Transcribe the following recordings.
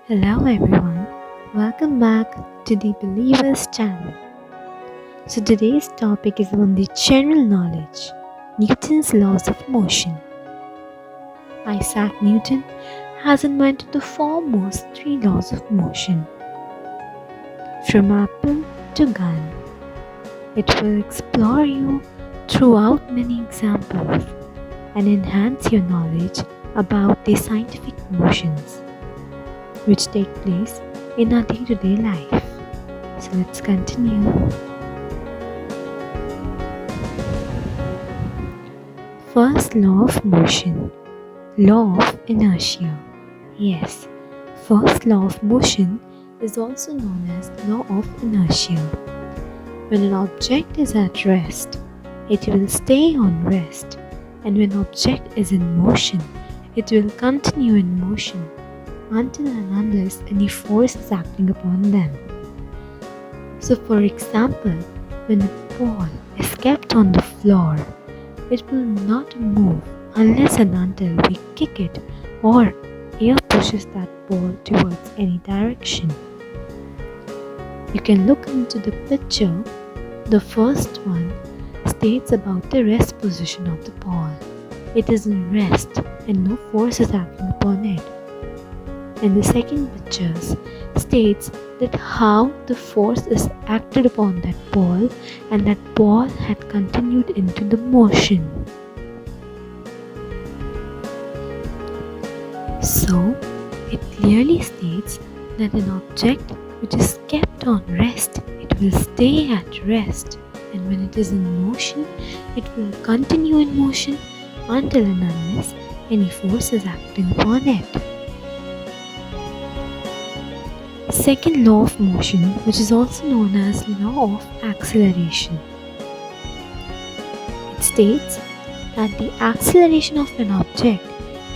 Hello everyone, welcome back to the Believers channel. So today's topic is on the general knowledge, Newton's laws of motion. Isaac Newton has invented the foremost three laws of motion. From apple to gun, it will explore you throughout many examples and enhance your knowledge about the scientific motions which take place in our day-to-day life. So let's continue. First law of motion, law of inertia. Yes, first law of motion is also known as law of inertia. When an object is at rest, it will stay on rest, and when an object is in motion, it will continue in motion until and unless any force is acting upon them. So for example, when a ball is kept on the floor, it will not move unless and until we kick it or air pushes that ball towards any direction. You can look into the picture. The first one states about the rest position of the ball. It is in rest and no force is acting upon it. And the second picture states that how the force is acted upon that ball and that ball had continued into the motion. So, it clearly states that an object which is kept on rest, it will stay at rest, and when it is in motion, it will continue in motion until and unless any force is acting upon it. Second law of motion, which is also known as law of acceleration. It states that the acceleration of an object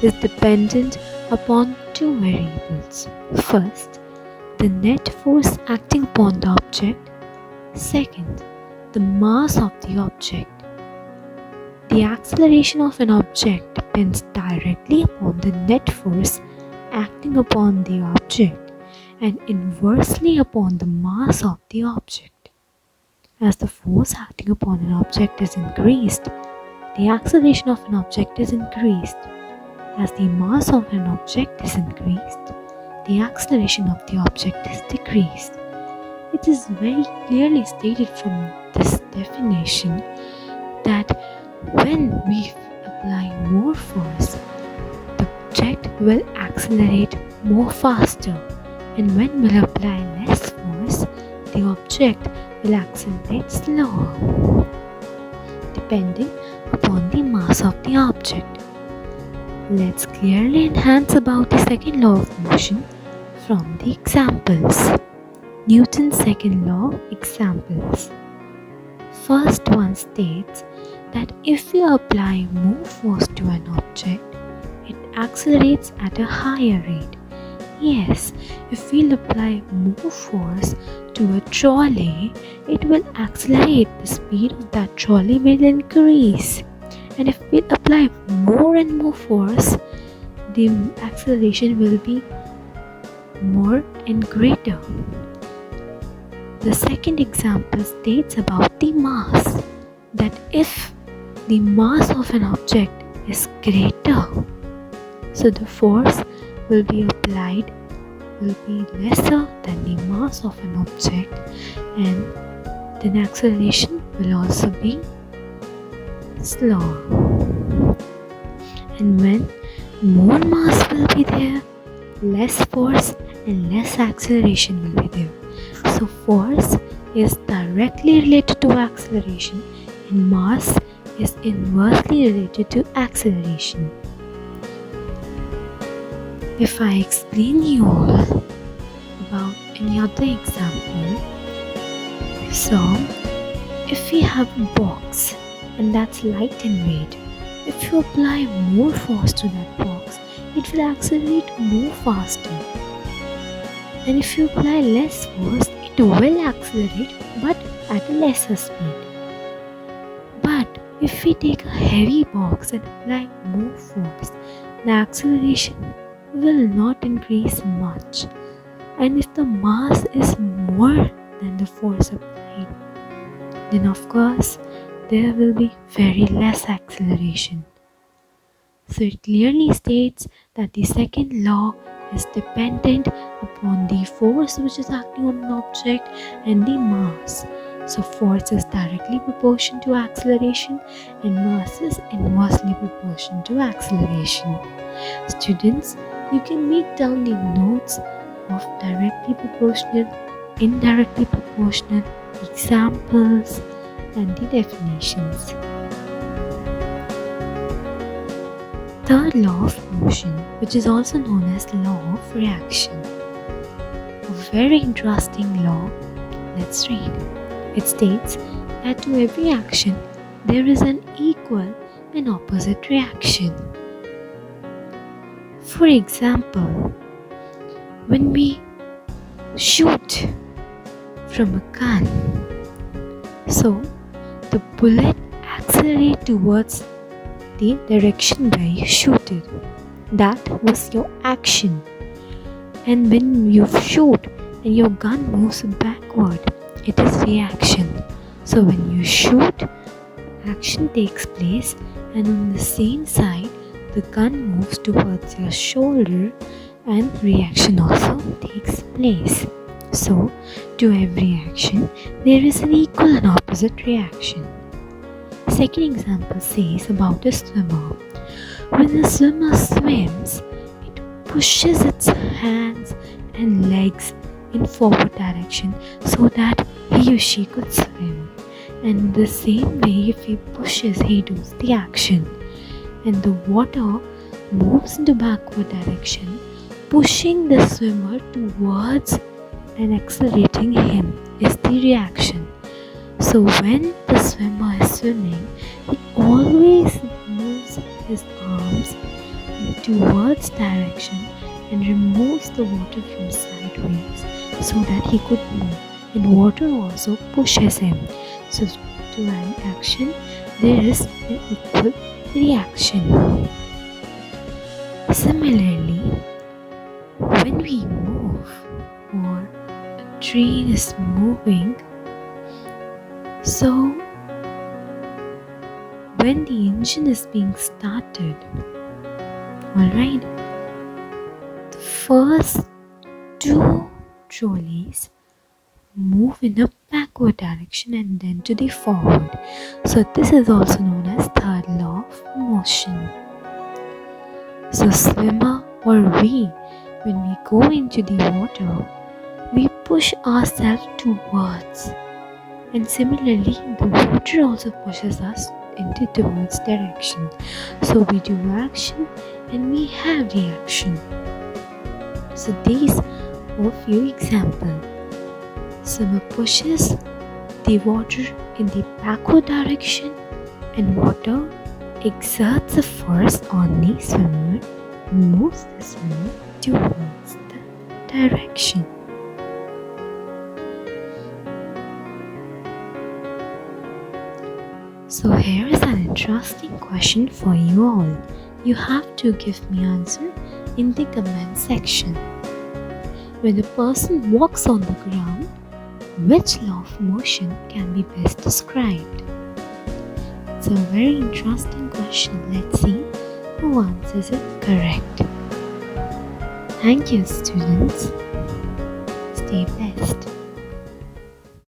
is dependent upon two variables. First, the net force acting upon the object. Second, the mass of the object. The acceleration of an object depends directly upon the net force acting upon the object and inversely upon the mass of the object. As the force acting upon an object is increased, the acceleration of an object is increased. As the mass of an object is increased, the acceleration of the object is decreased. It is very clearly stated from this definition that when we apply more force, the object will accelerate more faster. And when we apply less force, the object will accelerate slower, depending upon the mass of the object. Let's clearly enhance about the second law of motion from the examples. Newton's second law examples. First one states that if you apply more force to an object, it accelerates at a higher rate. Yes, if we'll apply more force to a trolley, it will accelerate. The speed of that trolley will increase. And if we apply more and more force, the acceleration will be more and greater. The second example states about the mass, that if the mass of an object is greater, so the force will be applied will be lesser than the mass of an object, and then acceleration will also be slower. And when more mass will be there, less force and less acceleration will be there. So force is directly related to acceleration and mass is inversely related to acceleration. If I explain you all about any other example, so if we have a box and that's light in weight, if you apply more force to that box, it will accelerate more faster. And if you apply less force, it will accelerate but at a lesser speed. But if we take a heavy box and apply more force, the acceleration will not increase much, and if the mass is more than the force applied, then of course there will be very less acceleration. So it clearly states that the second law is dependent upon the force which is acting on an object and the mass. So force is directly proportional to acceleration and mass is inversely proportional to acceleration. Students, you can make down the notes of directly proportional, indirectly proportional, examples and the definitions. Third law of motion, which is also known as law of reaction. A very interesting law. Let's read. It states that to every action there is an equal and opposite reaction. For example, when we shoot from a gun, so the bullet accelerates towards the direction where you shoot it. That was your action. And when you shoot and your gun moves backward, it is reaction. So when you shoot, action takes place, and on the same side, the gun moves towards your shoulder and reaction also takes place. So to every action, there is an equal and opposite reaction. Second example says about a swimmer. When a swimmer swims, it pushes its hands and legs in forward direction so that he or she could swim. And in the same way, if he pushes, he does the action. And the water moves into backward direction, pushing the swimmer towards and accelerating him is the reaction. So when the swimmer is swimming, he always moves his arms in towards direction and removes the water from sideways so that he could move, and water also pushes him. So to an action there is an equal reaction. Similarly, when we move or a train is moving, so when the engine is being started, alright, the first two trolleys move in a backward direction and then to the forward. So this is also known as third law of motion. So swimmer or we, when we go into the water, we push ourselves towards, and similarly the water also pushes us into towards direction. So we do action and we have reaction. So these are a few examples. Swimmer pushes the water in the backward direction and water exerts a force on the swimmer and moves the swimmer towards the direction. So here is an interesting question for you all. You have to give me answer in the comment section. When a person walks on the ground, which law of motion can be best described? It's a very interesting question. Let's see who answers it correct. Thank you, students. Stay blessed.